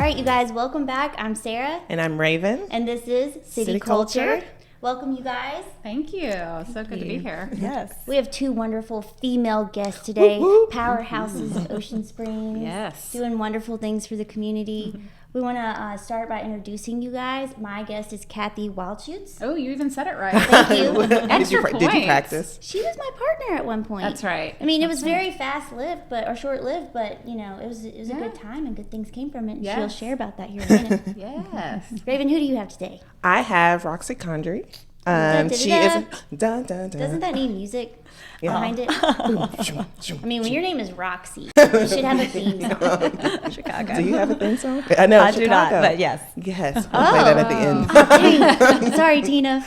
right, you guys, welcome back. I'm Sarah. And I'm Raven. And this is City Culture. Welcome, you guys. Thank you. So good to be here. Yes. We have two wonderful female guests today, powerhouses of Ocean Springs. Yes. Doing wonderful things for the community. We want to start by introducing you guys. My guest is Cathy Wildshutz. Oh, you even said it right. Thank you. Did you practice? She was my partner at one point. That's right. I mean, it was very fast-lived, or short-lived, but you know, it was a good time and good things came from it. And Yes. she'll share about that here in a minute. Yes. Raven, who do you have today? I have Roxy Condrey. She is. Doesn't that need music behind it? I mean, when your name is Roxy, you should have a theme song. Chicago. Do you have a theme song? I know. I Chicago. do not, but yes. Yes. We'll play that at the end. Sorry, Tina.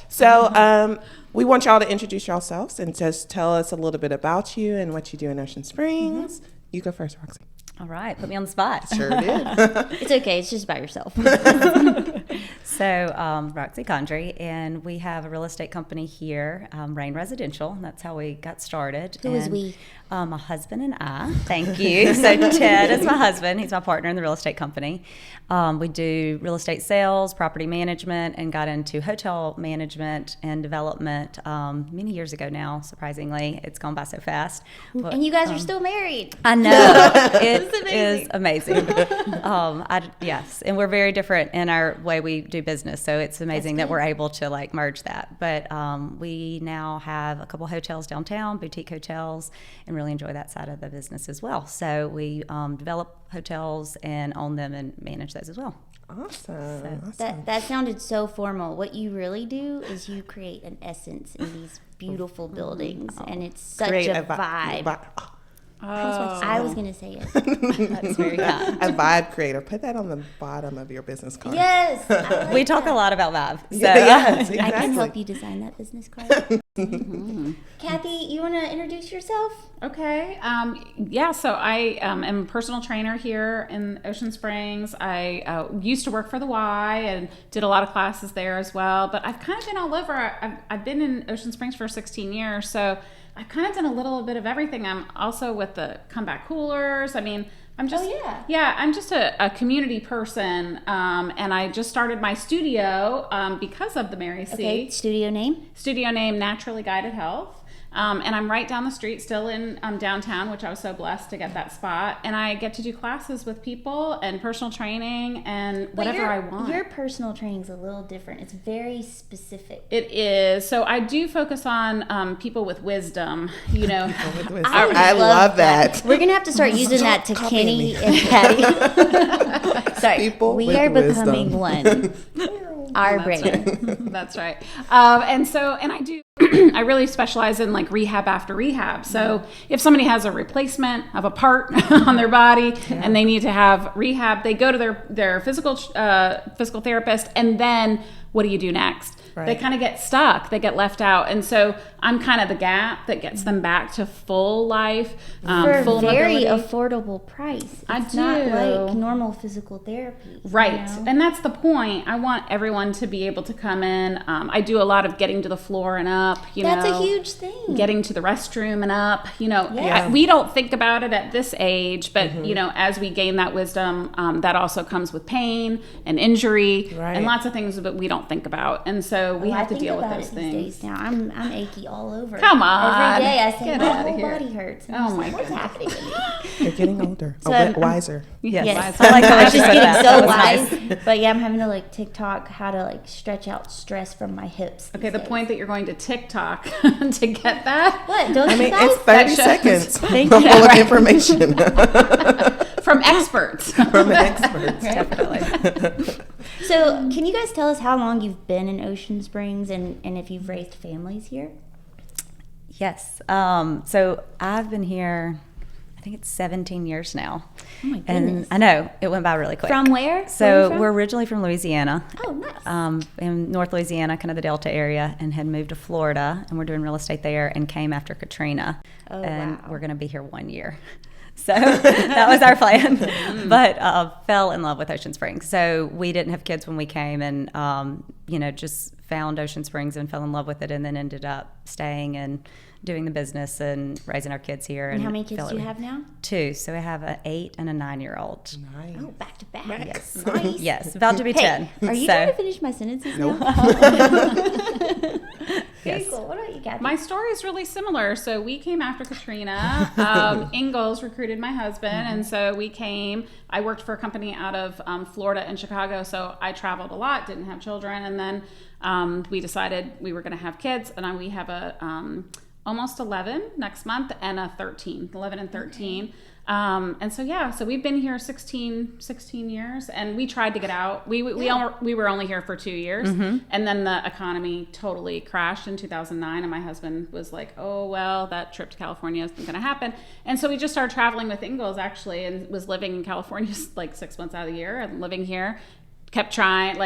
So, we want y'all to introduce yourselves and just tell us a little bit about you and what you do in Ocean Springs. You go first, Roxy. All right, put me on the spot. Sure did. It's okay. It's just about yourself. So, Roxy Condrey, and we have a real estate company here, Rain Residential. That's how we got started. Who is we? My husband and I. Thank you. So Ted is my husband. He's my partner in the real estate company. We do real estate sales, property management, and got into hotel management and development many years ago now, surprisingly. It's gone by so fast. But, And you guys are still married. I know. It amazing. is amazing. Yes, and we're very different in our way we do business, so it's amazing that we're able to like merge that. But we now have a couple hotels downtown, boutique hotels, and really enjoy that side of the business as well. So we develop hotels and own them and manage those as well. Awesome. That sounded so formal. What you really do is you create an essence in these beautiful buildings, and it's such a vibe. I was going to say it. That's very kind. A vibe creator. Put that on the bottom of your business card. Yes. I like We talk that. a lot about vibe. So Yes, I can exactly. help you design that business card. Kathy, you want to introduce yourself? Okay. So I am a personal trainer here in Ocean Springs. I used to work for the Y and did a lot of classes there as well. But I've kind of been all over. I've been in Ocean Springs for 16 years, so I've kind of done a little bit of everything. I'm also with the Comeback Coolers. I mean, I'm just I'm just a community person, and I just started my studio because of the Mary C. Okay, studio name? Studio name Naturally Guided Health. And I'm right down the street, still in downtown, which I was so blessed to get that spot. And I get to do classes with people and personal training and whatever I want. Your personal training is a little different. It's very specific. It is. So I do focus on people with wisdom, you know. I love that. We're going to have to start using that to Kenny and Patty. Sorry. People we with are wisdom. becoming one. Our brain. That's right. And I do, I really specialize in like rehab after rehab. So if somebody has a replacement of a part on their body and they need to have rehab, they go to their physical therapist, and then what do you do next? Right. They kind of get stuck. They get left out. And so I'm kind of the gap that gets them back to full life, For full a very mobility. affordable price. It's do. not like normal physical therapy. Right. You know? And that's the point. I want everyone to be able to come in. I do a lot of getting to the floor and up, That's a huge thing. Getting to the restroom and up, Yeah. we don't think about it at this age, but as we gain that wisdom, that also comes with pain and injury and lots of things that we don't think about. And so we have to deal with those things. These days now. I'm achy all over. Come on. Every day I say Get my outta whole here. body hurts. And Oh I'm just my like, what's goodness. happening to me? You're getting older. So Wiser. Yes. I like the way I'm she just said getting that. so That was wise. nice. But yeah, I'm having to like TikTok how to like stretch out stress from my hips. Okay, these the days. point that you're going to TikTok to get that What? Don't I you mean, guys? it's 30 shows. seconds Thank full you. of Right. information from experts. from experts. Definitely. So, can you guys tell us how long you've been in Ocean Springs and if you've raised families here? Yes. So I've been here, I think it's 17 years now. Oh my And goodness. I know, it went by really quick. From where? Where are you So from? we're originally from Louisiana. Oh, nice. In North Louisiana, kind of the Delta area, and had moved to Florida, and we're doing real estate there, and came after Katrina. Oh, and wow. we're going to be here 1 year. So that was our plan, but fell in love with Ocean Springs. So we didn't have kids when we came, and just found Ocean Springs and fell in love with it, and then ended up staying and doing the business and raising our kids here. And how many kids do you have now? 2. So we have an 8 and a 9-year-old. Nice. Oh, back to back. Yes. Nice. Yes. About to be 10. Are you trying to finish my sentences now? Very Yes. cool. What about you, Cathy? My story is really similar. So we came after Katrina. Ingalls recruited my husband, and so we came. I worked for a company out of Florida and Chicago, so I traveled a lot, didn't have children, and then we decided we were going to have kids, and we have a almost 11 next month and a 13, 11 and 13. And so we've been here 16 years, and we tried to get out. We were only here for 2 years, and then the economy totally crashed in 2009, and my husband was like, oh, well, that trip to California isn't going to happen. And so we just started traveling with Ingalls, actually, and was living in California like 6 months out of the year, and living here, kept trying,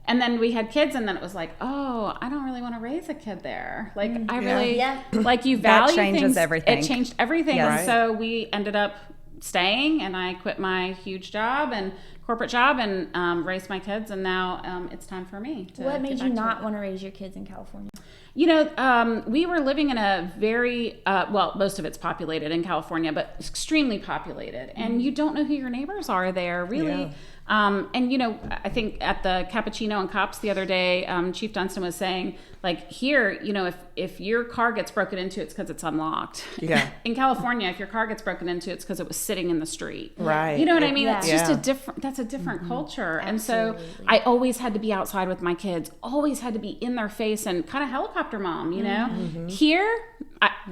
and then we had kids, and then it was like, oh, I don't really want to raise a kid there. Like, I really, like, you value that changes things. Everything. It changed everything. Yes. And so we ended up staying, and I quit my huge job and corporate job and raised my kids, and now it's time for me to What made you not to want to raise your kids in California? You know, we were living in a very, most of it's populated in California, but extremely populated. And you don't know who your neighbors are there, really. Yeah. And, you know, I think at the Cappuccino and Cops the other day, Chief Dunstan was saying, like, here, you know, if your car gets broken into, it's because it's unlocked. Yeah. In California, if your car gets broken into, it's because it was sitting in the street. Right. You know what I mean? Yeah. It's just that's a different culture. And so I always had to be outside with my kids, always had to be in their face and kind of helicopter mom, you know? Here,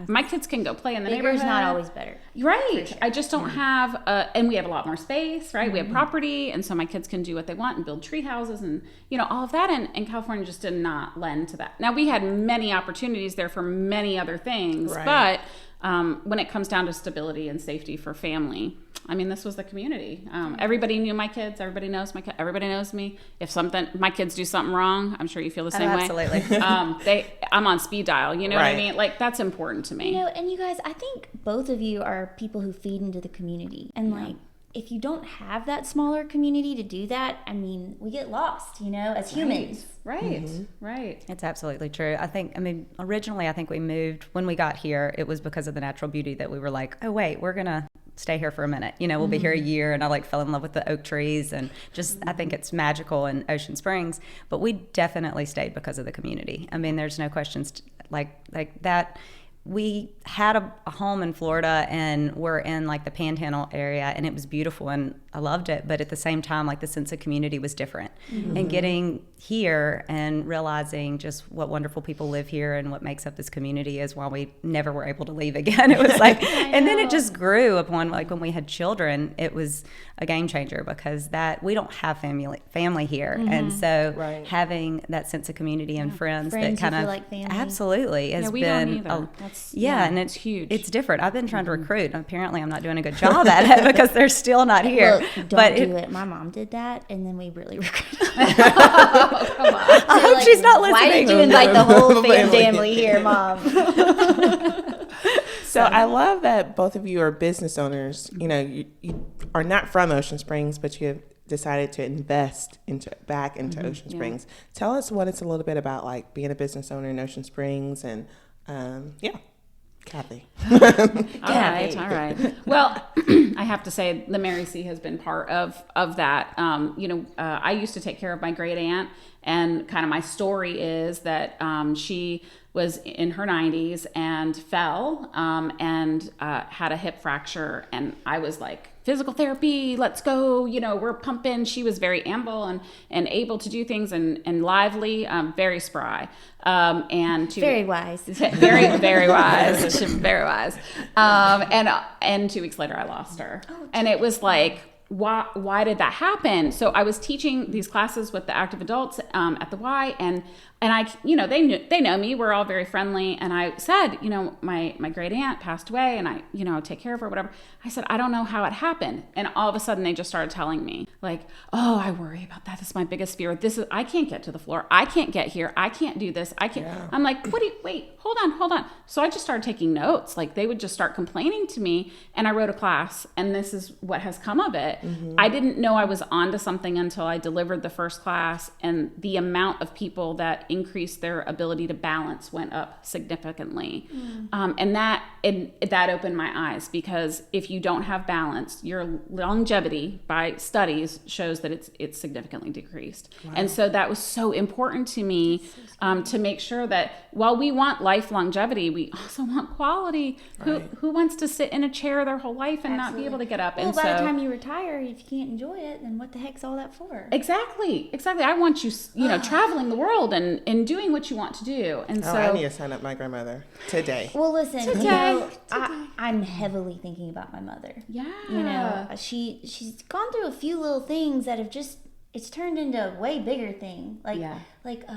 my kids can go play in the Bigger's neighborhood. not always better. Right. Sure. I just don't have, and we have a lot more space, right? We have property, and so my kids can do what they want and build tree houses and, you know, all of that. And California just did not lend to that. Now, we had many opportunities there for many other things, but when it comes down to stability and safety for family, I mean, this was the community. Everybody knew my kids. Everybody knows my kids. Everybody knows me. If my kids do something wrong, I'm sure you feel the same way. Absolutely. I'm on speed dial. You know what I mean? Like, that's important to me. You know, and you guys, I think both of you are people who feed into the community. And like, if you don't have that smaller community to do that, I mean, we get lost, you know, as humans. Right. Right. It's absolutely true. Originally, I think we moved, when we got here, it was because of the natural beauty that we were like, oh, wait, we're going to stay here for a minute. You know, we'll be here a year, and I fell in love with the oak trees, and just, I think it's magical in Ocean Springs, but we definitely stayed because of the community. I mean, there's no questions like that. We had a home in Florida, and we're in like the Panhandle area, and it was beautiful and I loved it. But at the same time, like the sense of community was different. And getting here and realizing just what wonderful people live here and what makes up this community is why we never were able to leave again. It was like, and then it just grew upon, like when we had children, it was a game changer because we don't have family here. And so having that sense of community and friends that kind of like family. Absolutely has we been don't and it's huge. It's different. I've been trying to recruit. Apparently, I'm not doing a good job at it because they're still not here. Look, don't do it. My mom did that, and then we really recruited. Come on. I hope she's not listening. Why did you invite the whole family here, Mom? So I love that both of you are business owners. You know, you are not from Ocean Springs, but you have decided to invest back into Ocean Springs. Tell us what it's a little bit about, like being a business owner in Ocean Springs, and Cathy. All right. Well, I have to say the Mary C has been part of that. I used to take care of my great aunt, and kind of my story is that she was in her 90s and fell and had a hip fracture, and I was like, physical therapy, let's go, we're pumping. She was very amble and able to do things and lively, very spry. Very wise. Very, very wise. Very wise. And 2 weeks later I lost her. And it was like, why did that happen? So I was teaching these classes with the active adults at the Y, and I, they know me. We're all very friendly. And I said, my great aunt passed away, and I, take care of her, whatever. I said, I don't know how it happened. And all of a sudden they just started telling me like, oh, I worry about that. This is my biggest fear. I can't get to the floor. I can't get here. I can't do this. I can't. Yeah. I'm like, wait, hold on. So I just started taking notes. Like they would just start complaining to me, and I wrote a class, and this is what has come of it. it. I didn't know I was onto something until I delivered the first class, and the amount of people that increased their ability to balance went up significantly. And that opened my eyes, because if you don't have balance, your longevity by studies shows that it's significantly decreased. Wow. And so that was so important to me, to make sure that while we want life longevity, we also want quality. Right. Who wants to sit in a chair their whole life and not be able to get up? Well, by the time you retire, if you can't enjoy it, then what the heck's all that for? Exactly. I want you, traveling the world and doing what you want to do. And so I need to sign up my grandmother today. Well, listen, I'm heavily thinking about my mother. Yeah. She's gone through a few little things that have it's turned into a way bigger thing. Like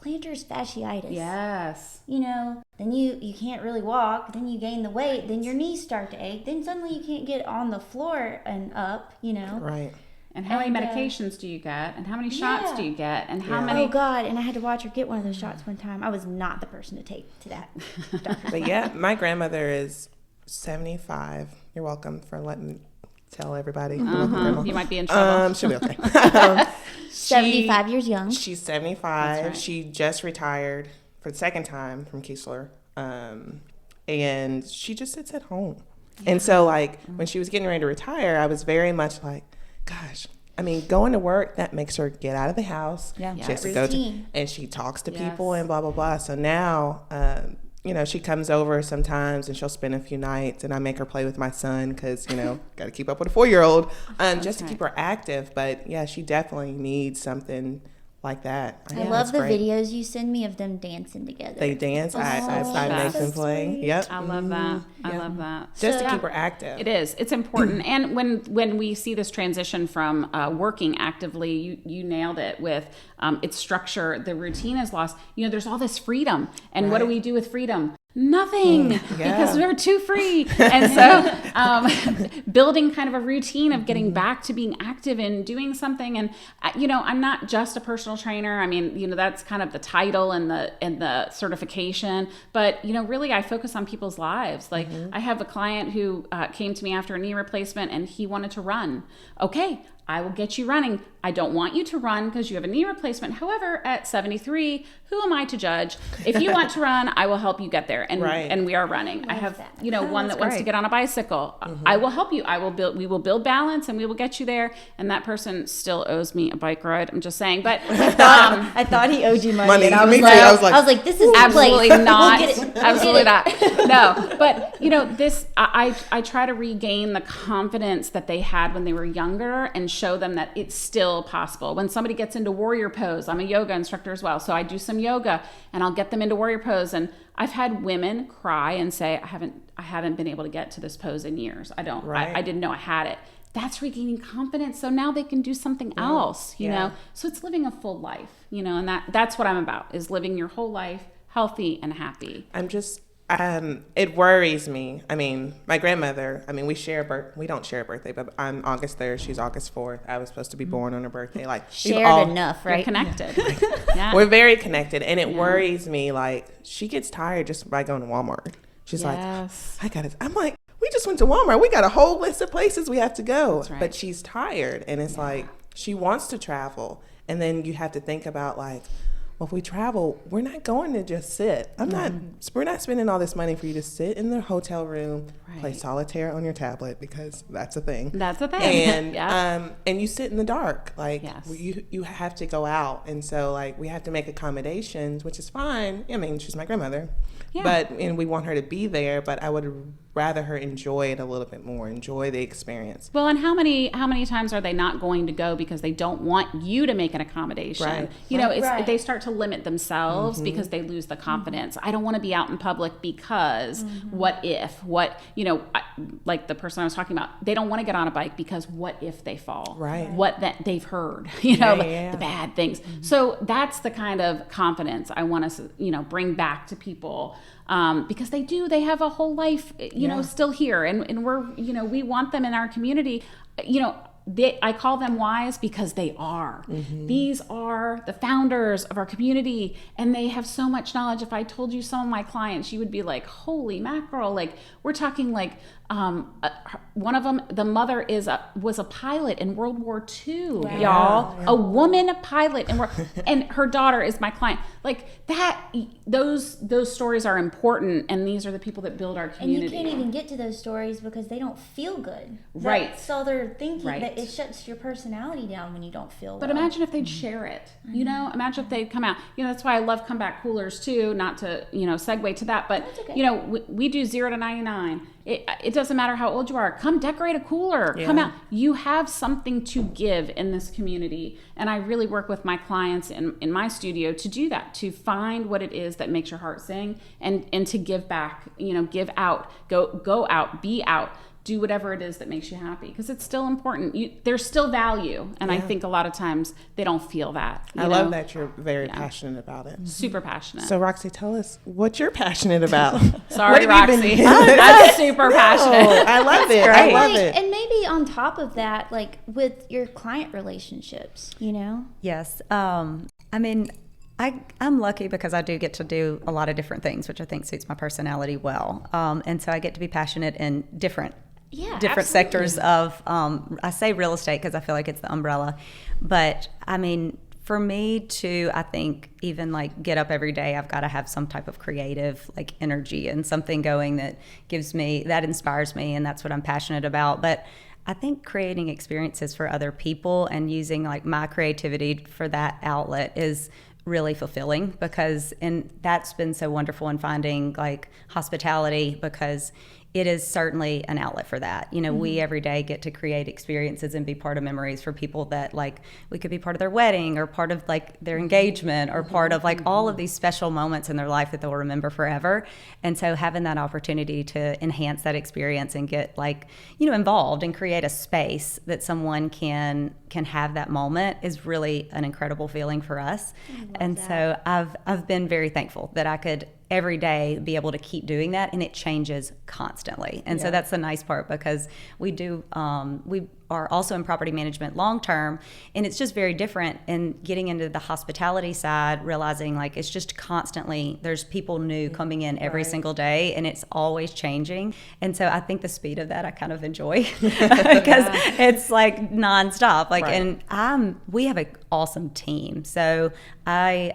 plantar fasciitis. Yes. Then you can't really walk, then you gain the weight, then your knees start to ache, then suddenly you can't get on the floor and up, Right. And how many medications do you get? And how many shots do you get? And how many? Oh, God. And I had to watch her get one of those shots one time. I was not the person to take to that. But my grandmother is 75. You're welcome for letting me tell everybody. You might be in trouble. She'll be okay. 75 years young. She's 75. Right. She just retired for the second time from Keesler. And she just sits at home. And so, when she was getting ready to retire, I was very much like, gosh, going to work, that makes her get out of the house. Yeah. She has to go and she talks to people and blah, blah, blah. So now, she comes over sometimes and she'll spend a few nights, and I make her play with my son because, got to keep up with a 4-year-old just to keep her active. But yeah, she definitely needs something like that. I love the videos you send me of them dancing together. They dance. I make them play. Yep. I love that. I love that. Just to keep her active. It is. It's important. And when we see this transition from working actively, you nailed it with its structure. The routine is lost. There's all this freedom. And what do we do with freedom? Nothing, because we're too free. And so building kind of a routine of getting back to being active and doing something. And, I'm not just a personal trainer. That's kind of the title and the certification. But, really I focus on people's lives. Like I have a client who came to me after a knee replacement, and he wanted to run. Okay, I will get you running. I don't want you to run because you have a knee replacement. However, at 73, who am I to judge? If you want to run, I will help you get there. And we are running. I have, one that wants to get on a bicycle. I will help you. We will build balance and we will get you there. And that person still owes me a bike ride. I'm just saying, but I thought he owed you money. And I was like, this is absolutely not. Absolutely not. No, but I try to regain the confidence that they had when they were younger and show them that it's still possible. When somebody gets into warrior pose, I'm a yoga instructor as well, so I do some yoga and I'll get them into warrior pose, and I've had women cry and say, I haven't been able to get to this pose in years. I didn't know I had it. That's regaining confidence, so now they can do something else, you know. So it's living a full life, and that's what I'm about, is living your whole life healthy and happy. It worries me. My grandmother, we don't share a birthday, but I'm August 3rd. She's August 4th. I was supposed to be born on her birthday. Shared enough, right? You're connected. We're very connected. And it worries me. She gets tired just by going to Walmart. She's like, I got it. I'm like, we just went to Walmart. We got a whole list of places we have to go. That's right. But she's tired. And it's she wants to travel. And then you have to think about well, if we travel, we're not going to just sit. We're not spending all this money for you to sit in the hotel room, play solitaire on your tablet, because that's a thing. That's a thing. And and you sit in the dark. You have to go out. And so we have to make accommodations, which is fine. She's my grandmother. Yeah. And we want her to be there, but I would rather her enjoy it a little bit more, enjoy the experience. Well, and how many times are they not going to go because they don't want you to make an accommodation? Right. They start to limit themselves because they lose the confidence. I don't want to be out in public because what if, like the person I was talking about, they don't want to get on a bike because what if they fall? Right. What that they've heard, the bad things. So that's the kind of confidence I want to, bring back to people. Because they have a whole life, still here, and we're, we want them in our community. I call them wise because they are. These are the founders of our community, and they have so much knowledge. If I told you some of my clients, you would be like, holy mackerel. We're talking One of them, the mother was a pilot in World War II, y'all. A woman pilot, and her daughter is my client. Like that, those stories are important, and these are the people that build our community. And you can't even get to those stories because they don't feel good. Right. So they're thinking that it shuts your personality down when you don't feel But imagine if they'd share it, you know, imagine if they'd come out, you know, that's why I love comeback coolers too, not to, you know, segue to that, but you know, we do 0 to 99. It doesn't matter how old you are. Come decorate a cooler. Come out. You have something to give in this community. And I really work with my clients in my studio to do that, to find what it is that makes your heart sing and to give back, you know, give out, go out, be out. Do whatever it is that makes you happy, because it's still important. There's still value, and I think a lot of times they don't feel that. I love that you're very passionate about it. Super passionate. So Roxy, tell us what you're passionate about. Sorry, Roxy. I'm super passionate. I love it. I love it. And maybe on top of that, like with your client relationships, you know? Yes. I mean, I'm lucky because I do get to do a lot of different things, which I think suits my personality well. And so I get to be passionate in different sectors of, I say real estate because I feel like it's the umbrella. But I mean, for me to, I think, even like get up every day, I've got to have some type of creative like energy and something going that inspires me. And that's what I'm passionate about. But I think creating experiences for other people and using like my creativity for that outlet is really fulfilling, and that's been so wonderful in finding like hospitality, because it is certainly an outlet for that. You know, we every day get to create experiences and be part of memories for people that like we could be part of their wedding or part of like their engagement or part of like all of these special moments in their life that they'll remember forever. And so having that opportunity to enhance that experience and get like, you know, involved and create a space that someone can have that moment is really an incredible feeling for us. And so I've been very thankful that I could every day be able to keep doing that, and it changes constantly. And so that's the nice part, because we are also in property management long term, and it's just very different. And getting into the hospitality side, realizing like it's just constantly, there's people new coming in every single day, and it's always changing. And so I think the speed of that I kind of enjoy because it's like nonstop. Like, and we have an awesome team. So I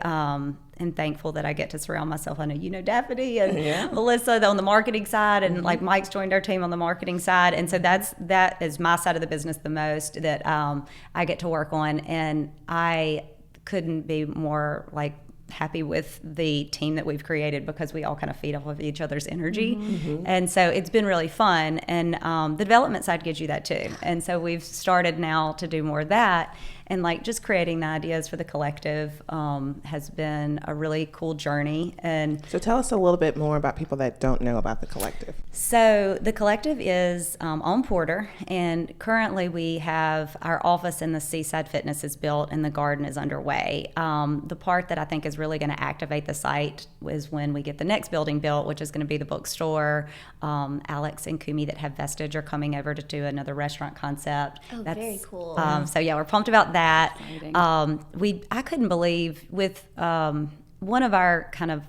and thankful that I get to surround myself. I know you know Daphne and Melissa on the marketing side, and like Mike's joined our team on the marketing side, and so that is my side of the business the most that I get to work on, and I couldn't be more like happy with the team that we've created, because we all kind of feed off of each other's energy. And so it's been really fun, and the development side gives you that too. And so we've started now to do more of that. And like just creating the ideas for the collective has been a really cool journey. And so tell us a little bit more about people that don't know about the collective. So the collective is on Porter, and currently we have our office in the Seaside Fitness is built and the garden is underway. The part that I think is really going to activate the site is when we get the next building built, which is going to be the bookstore. Alex and Kumi that have Vestige are coming over to do another restaurant concept. Oh, that's very cool. So yeah, we're pumped about that. I couldn't believe with one of our kind of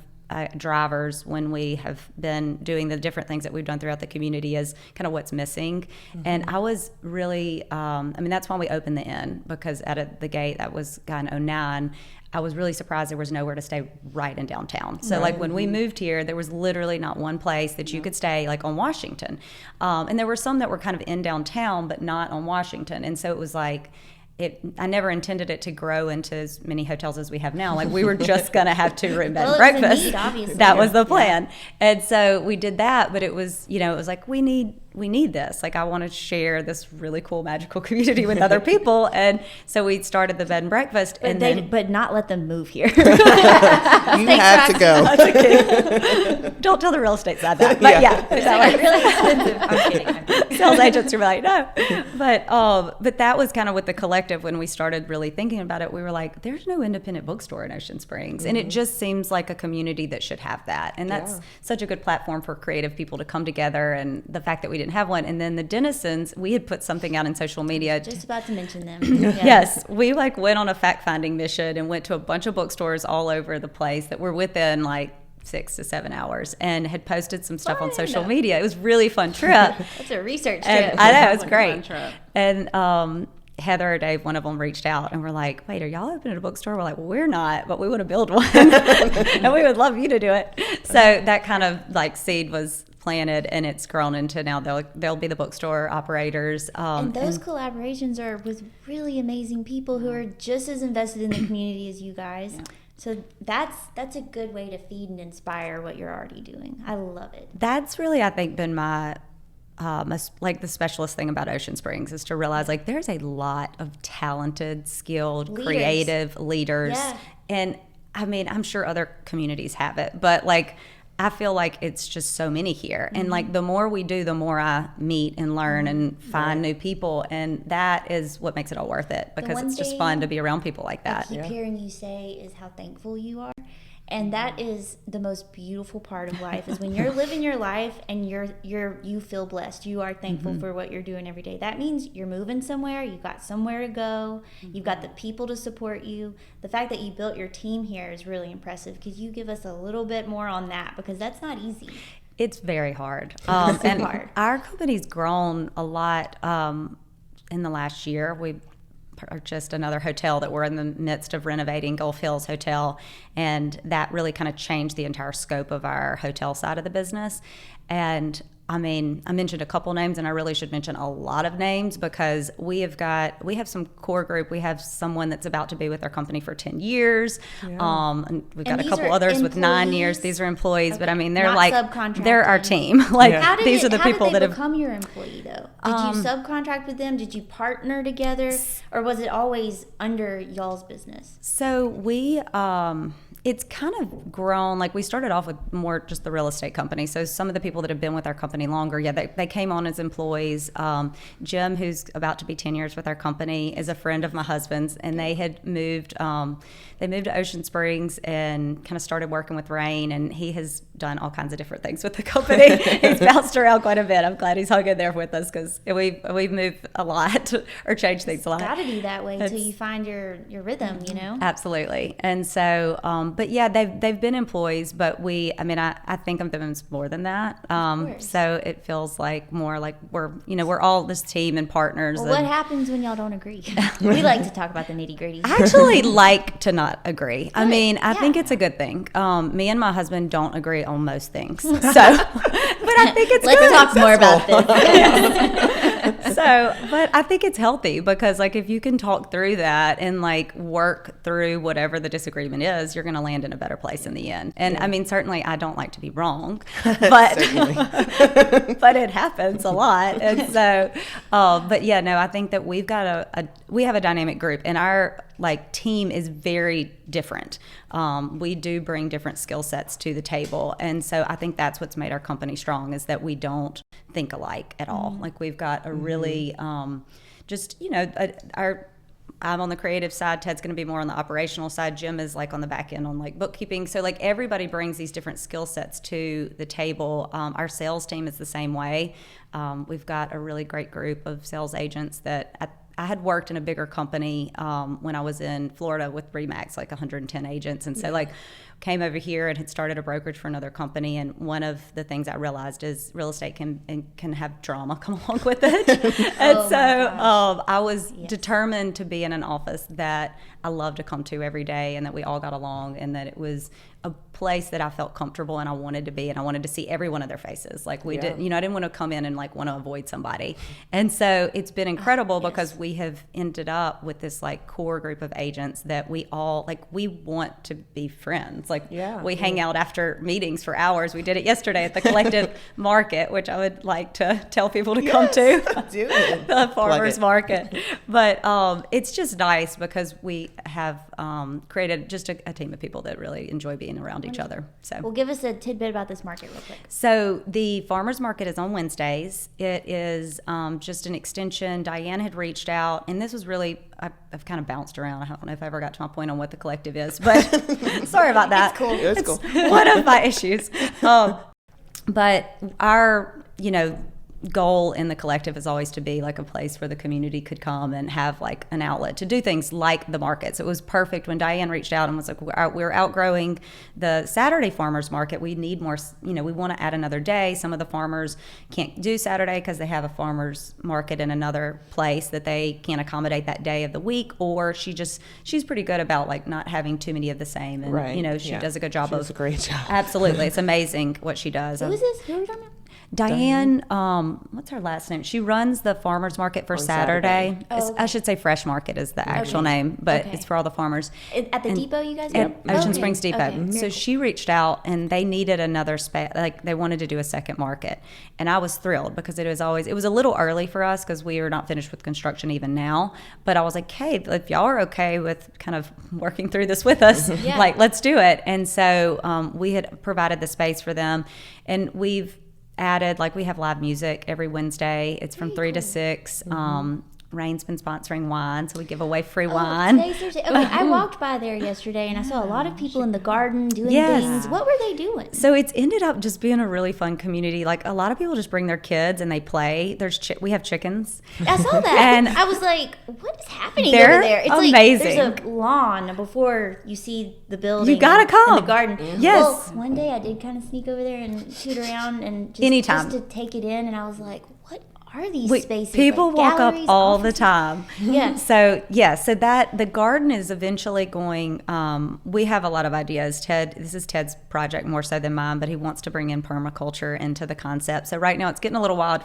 drivers when we have been doing the different things that we've done throughout the community is kind of what's missing. And I was really, that's why we opened the inn, because at the gate, that was kind of 2009, I was really surprised there was nowhere to stay right in downtown. So like when we moved here, there was literally not one place that you could stay like on Washington. And there were some that were kind of in downtown, but not on Washington. And so it was like, I never intended it to grow into as many hotels as we have now. Like we were just going to have 2-room bed and breakfast. Need, obviously. That was the plan. And so we did that, but it was like, we need this. Like I want to share this really cool magical community with other people. And so we started the bed and breakfast, but not let them move here. You have to go. Don't tell the real estate side that. But it's like really expensive. I'm kidding. Sales agents are like, no. But that was kind of with the collective when we started really thinking about it. We were like, there's no independent bookstore in Ocean Springs. And it just seems like a community that should have that. And that's such a good platform for creative people to come together. And the fact that we didn't have one. And then the Denizens, we had put something out in social media. Just about to mention them. Yes. We like went on a fact-finding mission and went to a bunch of bookstores all over the place that were within like 6 to 7 hours, and had posted some stuff on social media. It was a really fun trip. That's a research trip. And I know, it was great. And Heather or Dave, one of them, reached out and were like, wait, are y'all opening a bookstore? We're like, well, we're not, but we want to build one. And we would love you to do it. So that kind of like seed was planted, and it's grown into now they'll be the bookstore operators. And those collaborations are with really amazing people who are just as invested in the community as you guys. Yeah. So that's a good way to feed and inspire what you're already doing. I love it. That's really, I think, been my like the specialist thing about Ocean Springs is to realize like there's a lot of talented, skilled, creative leaders. Yeah. And I mean, I'm sure other communities have it, but like I feel like it's just so many here. Mm-hmm. And like the more we do, the more I meet and learn and find new people. And that is what makes it all worth it, because it's just fun to be around people like that. I keep hearing you say is how thankful you are. And that is the most beautiful part of life, is when you're living your life and you feel blessed. You are thankful for what you're doing every day. That means you're moving somewhere, you've got somewhere to go, you've got the people to support you. The fact that you built your team here is really impressive. Could you give us a little bit more on that? Because that's not easy. It's very hard. And our company's grown a lot in the last year. We purchased another hotel that we're in the midst of renovating, Gulf Hills Hotel, and that really kind of changed the entire scope of our hotel side of the business. And I mean, I mentioned a couple names, and I really should mention a lot of names, because we have some core group. We have someone that's about to be with our company for 10 years. Yeah. And we've got a couple others with 9 years. These are employees, but I mean, they're they're our team. Like these are the people that have become your employee though. Did you subcontract with them? Did you partner together, or was it always under y'all's business? So we, it's kind of grown. Like we started off with more just the real estate company. So some of the people that have been with our company longer, they came on as employees. Jim, who's about to be 10 years with our company, is a friend of my husband's, and they had moved. They moved to Ocean Springs and kind of started working with Rain, and he has done all kinds of different things with the company. He's bounced around quite a bit. I'm glad he's hung in there with us, because we've moved a lot or changed things a lot. It's got to be that way until you find your rhythm, you know? Absolutely. And so, but yeah, they've been employees, but I think of them as more than that. So it feels like more like we're all this team and partners. Well, what happens when y'all don't agree? We like to talk about the nitty gritty. I actually like to not agree. Good. I mean, I think it's a good thing. Me and my husband don't agree on most things. So, but I think it's Let's talk more about this. But I think it's healthy, because like if you can talk through that and like work through whatever the disagreement is, you're going to land in a better place in the end. And I mean, certainly I don't like to be wrong, but but it happens a lot. And so, but yeah, no, I think that we've got we have a dynamic group, and our like team is very different. We do bring different skill sets to the table, and so I think that's what's made our company strong, is that we don't think alike at all. Like we've got a really I'm on the creative side, Ted's going to be more on the operational side, Jim is like on the back end on like bookkeeping. So like everybody brings these different skill sets to the table. Our sales team is the same way. We've got a really great group of sales agents that I had worked in a bigger company when I was in Florida with Remax, like 110 agents. And so like came over here and had started a brokerage for another company. And one of the things I realized is real estate can have drama come along with it. And I was determined to be in an office that I love to come to every day, and that we all got along, and that it was a place that I felt comfortable and I wanted to be, and I wanted to see every one of their faces. Like I didn't want to come in and like want to avoid somebody. And so it's been incredible because we have ended up with this like core group of agents that we all like, we want to be friends. Like we hang out after meetings for hours. We did it yesterday at the Collective Market, which I would like to tell people to come to. The farmers market. But it's just nice because we have created just a team of people that really enjoy being around each other. So, well, give us a tidbit about this market real quick. So the farmers market is on Wednesdays. It is just an extension. Diane had reached out, and this was really, I've kind of bounced around. I don't know if I ever got to my point on what the Collective is, but sorry about that. It's cool. One of my issues. But our, goal in the collective is always to be like a place where the community could come and have like an outlet to do things like the market. So it was perfect when Diane reached out and was like, we're outgrowing the Saturday farmers market. We need more, we want to add another day. Some of the farmers can't do Saturday because they have a farmers market in another place that they can't accommodate that day of the week, or she's pretty good about like not having too many of the same. And, she does a good job. She does a great job. Absolutely. It's amazing what she does. Who is this? Who are we talking about? Diane, what's her last name? She runs the farmers market for Saturday. Oh, okay. I should say Fresh Market is the actual name, but it's for all the farmers. At the depot, you guys? At Ocean Springs Depot. Okay. So she reached out and they needed another space, like they wanted to do a second market. And I was thrilled because it was a little early for us because we are not finished with construction even now. But I was like, hey, if y'all are okay with kind of working through this with us, like let's do it. And so we had provided the space for them, and we've added, like we have live music every Wednesday. It's from 3 to 6. Rain's been sponsoring wine, so we give away free wine. Okay, I walked by there yesterday and I saw a lot of people in the garden doing things. What were they doing? So it's ended up just being a really fun community. Like a lot of people just bring their kids and they play. We have chickens. I saw that. And I was like, what is happening over there? It's amazing. Like there's a lawn before you see the building. You gotta come. In the garden. Yes. Well, one day I did kind of sneak over there and shoot around and just to take it in, and I was like, what are these spaces? People like walk up all offices? the time. Yeah. So that the garden is eventually going. We have a lot of ideas. This is Ted's project more so than mine, but he wants to bring in permaculture into the concept. So right now it's getting a little wild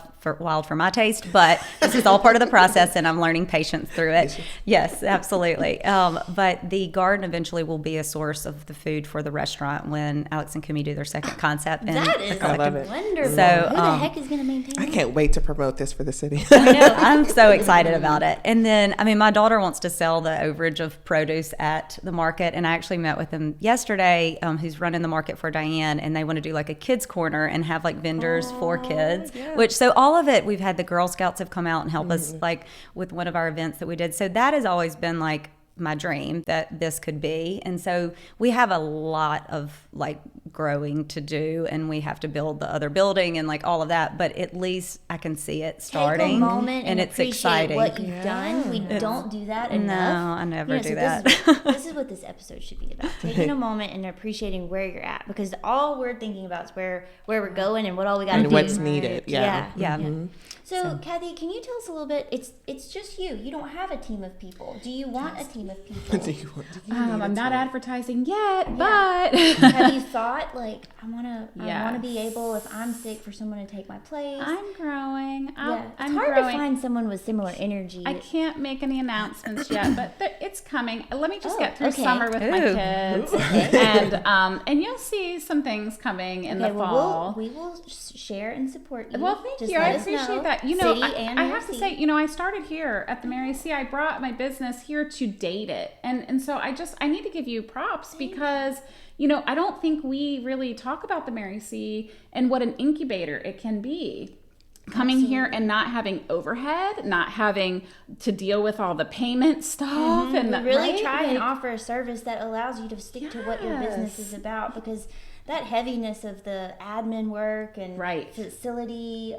for my taste, but this is all part of the process, and I'm learning patience through it. Yes, absolutely. But the garden eventually will be a source of the food for the restaurant when Alex and Kumi do their second concept. That is wonderful. So who the heck is going to maintain I can't wait to promote this for the city. I know. I'm so excited about it. And then, my daughter wants to sell the overage of produce at the market. And I actually met with him yesterday, who's running the market for Diane. And they want to do like a kids corner and have like vendors for kids, so all of it, we've had the Girl Scouts have come out and help us like with one of our events that we did. So that has always been like my dream that this could be. And so we have a lot of like growing to do, and we have to build the other building and like all of that, but at least I can see it starting. Take a moment and it's appreciate exciting. What you've done. We don't do that enough. No, I never do so that. This is what this episode should be about. Taking a moment and appreciating where you're at, because all we're thinking about is where we're going and what all we got to do. And what's needed. Yeah. Mm-hmm. So, Cathy, can you tell us a little bit? It's just you. You don't have a team of people. Do you want a team of people? I'm not advertising yet, but have you thought like I want to be able, if I'm sick, for someone to take my place? I'm growing. It's hard to find someone with similar energy. I can't make any announcements yet, but it's coming. Let me just get through summer with my kids, and you'll see some things coming in the fall. We will share and support you. Well, thank you. I appreciate that. I have to say, I started here at the Mary C. I brought my business here to date it, and so I need to give you props because I don't think we really talk about the Mary C. and what an incubator it can be. Coming here and not having overhead, not having to deal with all the payment stuff, and we really try and offer a service that allows you to stick to what your business is about, because that heaviness of the admin work and facility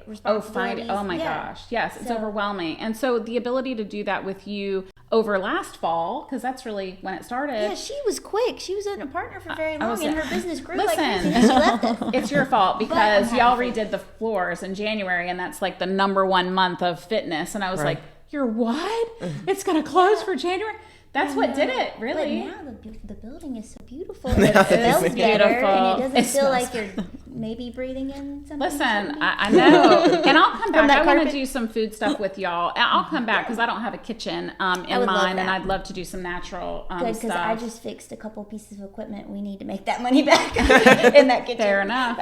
responsibilities. Oh my gosh. Yes, it's overwhelming. And so the ability to do that with you over last fall, because that's really when it started. Yeah, she was quick. She was a partner for very long, and her business grew like crazy. She left us. It's your fault because y'all redid the floors in January, and that's like the number one month of fitness. And I was like, you're what? It's going to close for January? That's what did it, really. But now the building is so beautiful. And it smells better, and it doesn't feel like you're maybe breathing in something. Listen, I know. And I'll come back. I want to do some food stuff with y'all. I'll come back because I don't have a kitchen in mine, and I'd love to do some natural stuff. Good, because I just fixed a couple pieces of equipment. We need to make that money back in that kitchen. Fair enough.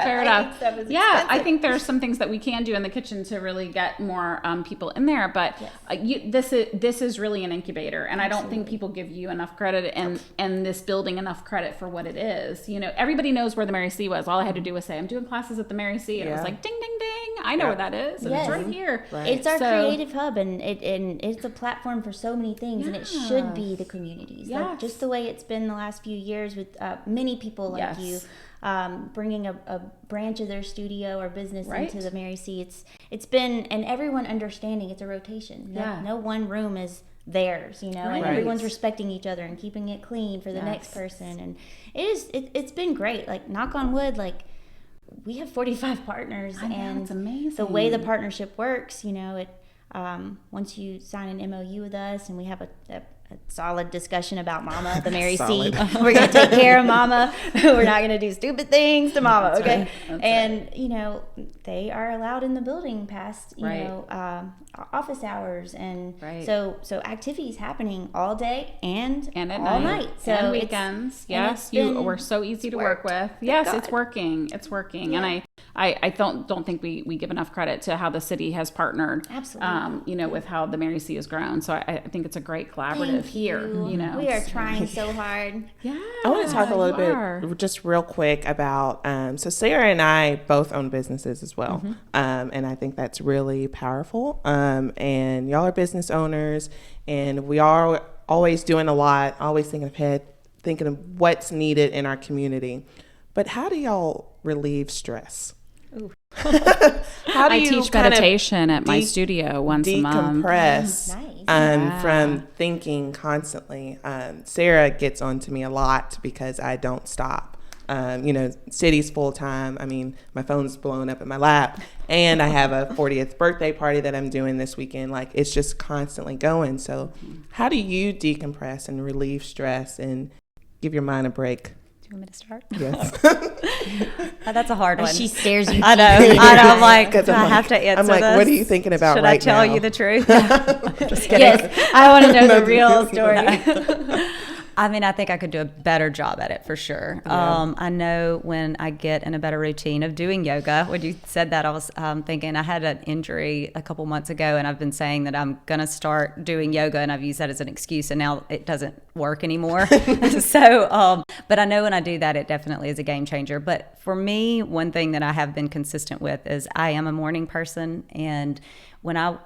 Yeah, I think there's some things that we can do in the kitchen to really get more people in there. But this is really an incubator, and I don't think people give you enough credit and this building enough credit for what it is. Everybody knows where the Mary C. was. All I had to do was say, I'm doing classes at the Mary C. And it was like, ding, ding, ding. I know where that is. And Yes. it's right here. Right. It's our So- creative hub, and it's a platform for so many things, and it should be the communities. Like Yes. just the way it's been the last few years with many people like Yes. you, bringing a branch of their studio or business Right. into the Mary C. It's been, and everyone understanding it's a rotation. No one room is theirs, and Right. everyone's respecting each other and keeping it clean for the next Yes. person. And it's been great. Like, knock on wood, like, we have 45 partners, I know, and it's amazing. the way the partnership works, once you sign an MOU with us and we have a solid discussion about Mama, the Mary C. Solid. We're going to take care of Mama. We're not going to do stupid things to Mama, That's okay? right. That's And, they are allowed in the building past, Right. office hours. And Right. so activities happening all day and And at all night. night. So and it's- weekends. and Yes, it's you been- were so easy to worked. work with. Yes, God. it's working. It's working. And I don't think we give enough credit to how the city has partnered. Absolutely. With how the Mary C has grown. So I think it's a great collaborative Thank here. you. We are trying so hard. Yeah. I want to talk a little you are. bit, just real quick, about so Sarah and I both own businesses as well, and I think that's really powerful. And y'all are business owners, and we are always doing a lot, always thinking of what's needed in our community. But how do y'all relieve stress? How do I you teach kind of meditation at my studio once a month. decompress Nice. from thinking constantly? Sarah gets on to me a lot because I don't stop. City's full time. I mean, my phone's blowing up in my lap, and I have a 40th birthday party that I'm doing this weekend. Like, it's just constantly going. So how do you decompress and relieve stress and give your mind a break? Do you want me to start? Yes. That's a hard one. She stares you. I know. I'm like, 'Cause I have to answer I'm like, this. what are you thinking about Should right I tell now? you the truth? Just kidding. Yes, I want to know the real story. I mean, I think I could do a better job at it for sure. Yeah. I know when I get in a better routine of doing yoga. When you said that, I was thinking I had an injury a couple months ago, and I've been saying that I'm going to start doing yoga, and I've used that as an excuse, and now it doesn't work anymore. So, but I know when I do that, it definitely is a game changer. But for me, one thing that I have been consistent with is I am a morning person, and when I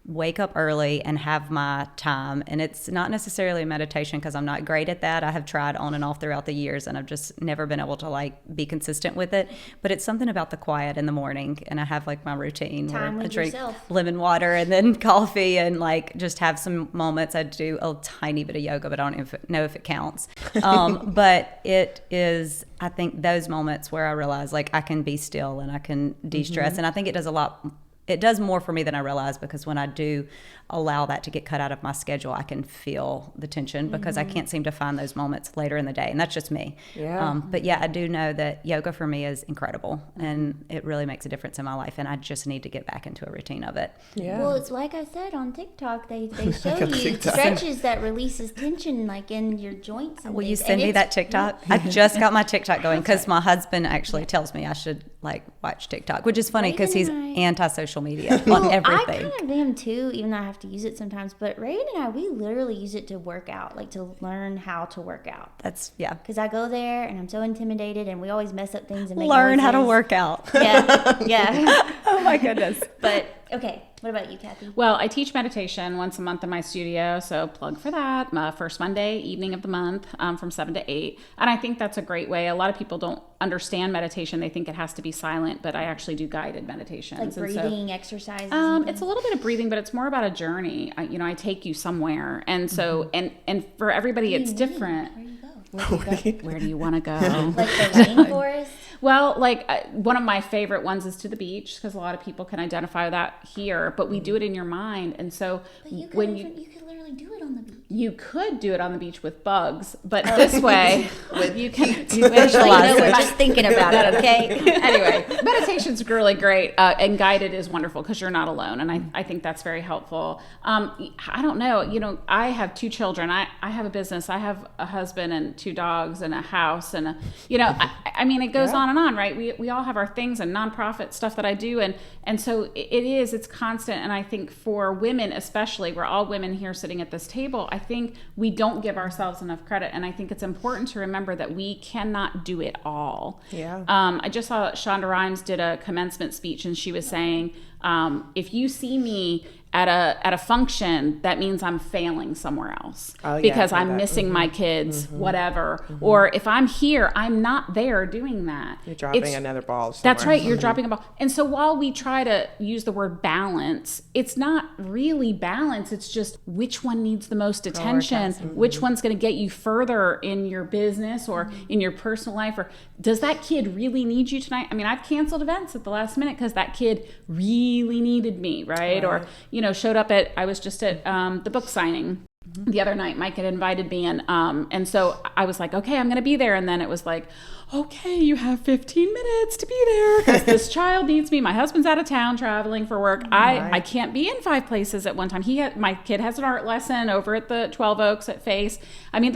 wake up early and have my time, and it's not necessarily a meditation because I'm not great at that. I have tried on and off throughout the years, and I've just never been able to be consistent with it. But it's something about the quiet in the morning, and I have my routine Time where I with drink yourself. lemon water and then coffee, and just have some moments. I do a tiny bit of yoga, but I don't know if it counts. But it is, I think, those moments where I realize I can be still and I can de-stress, and I think it does a lot. It does more for me than I realize, because when I do allow that to get cut out of my schedule, I can feel the tension because I can't seem to find those moments later in the day. And that's just me. Yeah. But yeah, I do know that yoga for me is incredible, and it really makes a difference in my life. And I just need to get back into a routine of it. Yeah. Well, it's like I said on TikTok, they show on you TikTok. stretches that releases tension in your joints. And Will you things. send And me it's- that TikTok? I just got my TikTok going because my husband actually tells me I should watch TikTok, which is funny because he's Raven and I- anti-social media on Well, everything. I kind of am too, even though I have to use it sometimes. But Raven and I, we literally use it to work out, to learn how to work out. That's, yeah. Because I go there and I'm so intimidated, and we always mess up things and make Learn how to noises. work out. Yeah, yeah. Oh my goodness. But okay, what about you, Cathy? Well, I teach meditation once a month in my studio, so plug for that. First Monday evening of the month from 7 to 8. And I think that's a great way. A lot of people don't understand meditation. They think it has to be silent, but I actually do guided meditations. Like And so, breathing exercises. and it's a little bit of breathing, but it's more about a journey. I take you somewhere. And so, and for everybody, it's different. Where do you go? Where do you want to go? Like the rainforest? Well, one of my favorite ones is to the beach, because a lot of people can identify that here, but we do it in your mind. And so But you when could literally do it on the beach. you could do it on the beach with bugs, but this way you can We're just thinking about it, okay? Anyway, meditation's really great, and guided is wonderful because you're not alone, and I think that's very helpful. I don't know, I have 2 children. I have a business. I have a husband and 2 dogs and a house, and I mean, it goes on and on, right? We all have our things and nonprofit stuff that I do, and so it's constant. And I think for women especially, we're all women here sitting at this table, I I think we don't give ourselves enough credit. And I think it's important to remember that we cannot do it all. Yeah. I just saw Shonda Rhimes did a commencement speech, and she was saying, if you see me at a function, that means I'm failing somewhere else because I'm missing my kids, whatever. Or if I'm here, I'm not there doing that. You're dropping another ball somewhere. That's right. You're dropping a ball. And so while we try to use the word balance, it's not really balance. It's just which one needs the most attention, which one's going to get you further in your business or in your personal life, or does that kid really need you tonight? I mean, I've canceled events at the last minute because that kid really needed me, right? Or, showed up I was just at the book signing the other night. Mike had invited me, and so I was like, okay, I'm going to be there. And then it was like, okay, you have 15 minutes to be there because this child needs me. My husband's out of town traveling for work. I can't be in 5 places at one time. My kid has an art lesson over at the 12 Oaks at Face. I mean,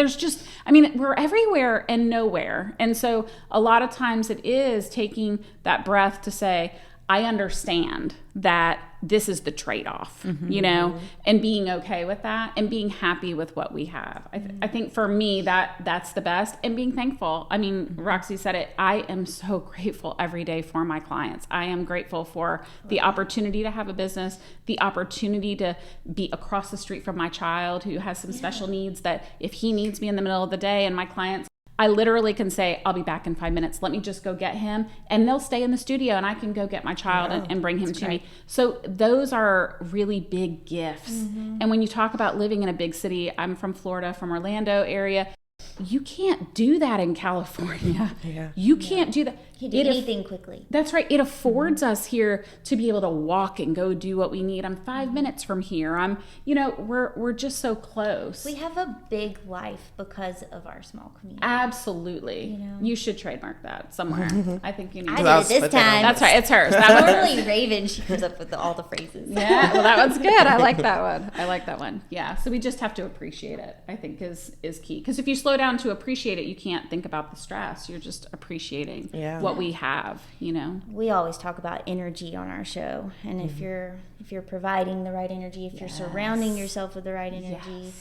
we're everywhere and nowhere. And so a lot of times it is taking that breath to say, I understand that this is the trade-off, and being okay with that and being happy with what we have. I think for me that's the best, and being thankful. I mean, Roxy said it. I am so grateful every day for my clients. I am grateful for the opportunity to have a business, the opportunity to be across the street from my child who has some special needs, that if he needs me in the middle of the day, and my clients, I literally can say, I'll be back in 5 minutes. Let me just go get him. And they'll stay in the studio, and I can go get my child and bring him to me. So those are really big gifts. And when you talk about living in a big city, I'm from Florida, from Orlando area. You can't do that in California. You can't do that. You do anything quickly. That's right. It affords us here to be able to walk and go do what we need. I'm 5 minutes from here. We're just so close. We have a big life because of our small community. Absolutely. You should trademark that somewhere. I think you need to. I did it this time. That's right. It's hers. Totally Raven. She comes up with all the phrases. Yeah. Well, that one's good. I like that one. Yeah. So we just have to appreciate it, I think is key. Because if you slow down to appreciate it, you can't think about the stress. You're just appreciating what we have, We always talk about energy on our show, and if you're providing the right energy, if you're surrounding yourself with the right energy,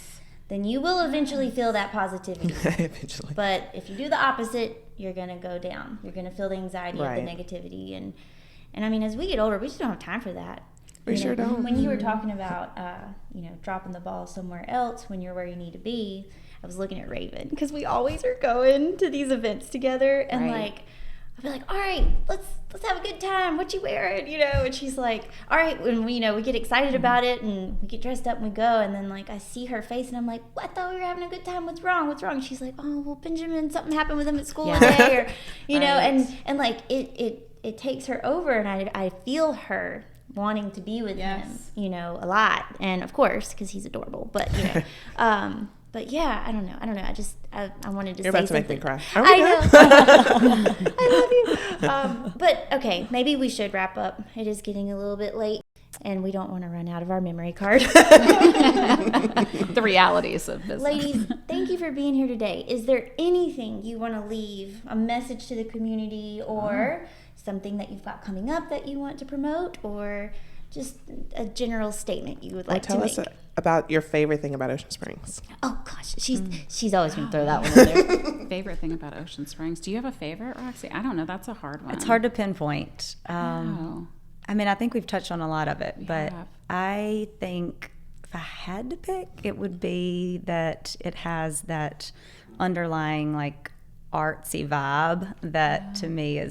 then you will eventually feel that positivity. Eventually. But if you do the opposite, you're going to go down. You're going to feel the anxiety of the negativity, and I mean, as we get older, we just don't have time for that. We sure don't. When you were talking about dropping the ball somewhere else when you're where you need to be, I was looking at Raven, because we always are going to these events together, and I'll be like, all right, let's have a good time. What you wearing? And she's like, all right. When we get excited about it, and we get dressed up and we go, and then I see her face, and I'm like, well, I thought we were having a good time. What's wrong? And she's like, oh, well, Benjamin, something happened with him at school today, or and it takes her over, and I feel her wanting to be with him, a lot, and of course, because he's adorable, but But yeah, I don't know. I wanted to say something. You're about to make me cry. I know. I love you. But okay, maybe we should wrap up. It is getting a little bit late, and we don't want to run out of our memory card. The realities of business. Ladies, thank you for being here today. Is there anything you want to leave, a message to the community, or something that you've got coming up that you want to promote, or just a general statement you would like to make? Tell us about your favorite thing about Ocean Springs. Oh gosh, she's always going to throw that one in there. Favorite thing about Ocean Springs. Do you have a favorite, Roxy? I don't know. That's a hard one. It's hard to pinpoint. I mean, I think we've touched on a lot of it, but I think if I had to pick, it would be that it has that underlying artsy vibe that to me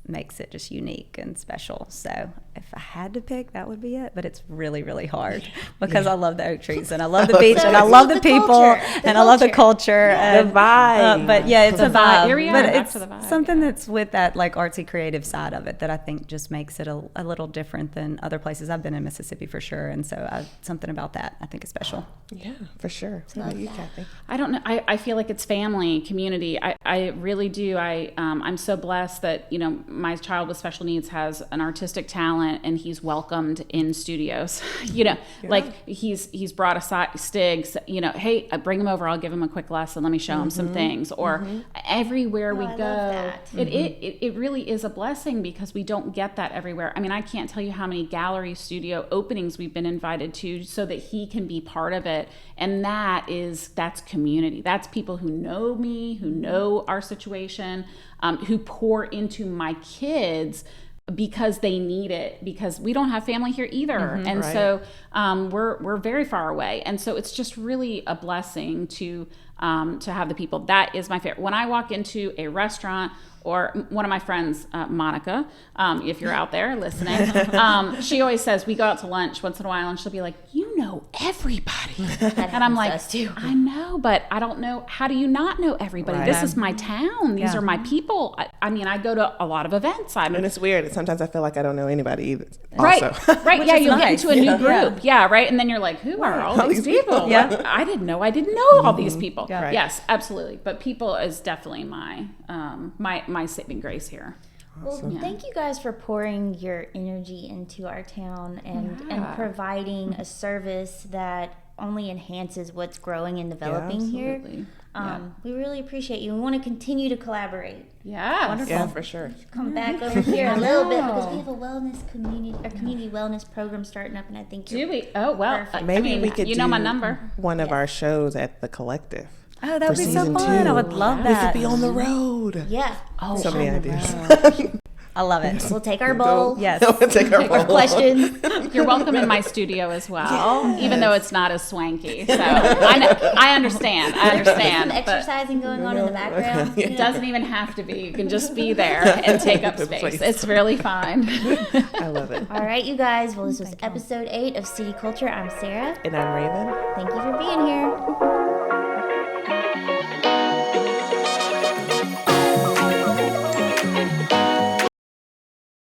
makes it just unique and special. So if I had to pick, that would be it. But it's really, really hard because I love the oak trees, and I love the beach, and I love the people, and I love the culture. The vibe. But yeah, it's a vibe. Here we are, but back it's to the vibe, something that's with that artsy creative side of it that I think just makes it a little different than other places. I've been in Mississippi for sure, and so something about that I think is special. Yeah, for sure. What about you, Cathy? I don't know. I feel like it's family, community. I really do. I'm so blessed that my child with special needs has an artistic talent and he's welcomed in studios. You know, like he's brought aside Stigs, you know, hey, bring him over, I'll give him a quick lesson, let me show him some things. Or everywhere we I go, love that. it really is a blessing because we don't get that everywhere. I mean, I can't tell you how many gallery studio openings we've been invited to so that he can be part of it. And that's community. That's people who know me, who know our situation, who pour into my kids because they need it, because we don't have family here either. And so we're very far away. And so it's just really a blessing to have the people. That is my favorite. When I walk into a restaurant, or one of my friends, Monica, if you're out there listening, she always says, we go out to lunch once in a while and she'll be like, you know everybody. And I'm like, I know, but I don't know. How do you not know everybody? This is my town. These are my people. I mean, I go to a lot of events. And it's weird. Sometimes I feel like I don't know anybody either. Right. Also. Right. Yeah. You'll get into a new group. Yeah. Right. And then you're like, who are all these people? Yeah. I didn't know all these people. Yeah. Yes, absolutely. But people is definitely my saving grace here. Well, thank you guys for pouring your energy into our town and providing a service that only enhances what's growing and developing here. We really appreciate you. We want to continue to collaborate. Yeah. Wonderful. Yeah, for sure. Come back over here a little bit because we have a wellness community wellness program starting up, and I think do we? Oh well, maybe we could. You know my number. One of our shows at the Collective. Oh, that would be so season fun. 2. I would love We that. could be on the road. Yeah. Oh, So many ideas. I love it. We'll take our bowl. Yes. We'll take our Our questions. You're welcome in my studio as well, even though it's not as swanky. So I understand. Some but exercising going on in the background. it doesn't even have to be. You can just be there and take up space. It's really fine. I love it. All right, you guys. Well, this was episode 8 of City Culture. I'm Sarah. And I'm Raven. Thank you for being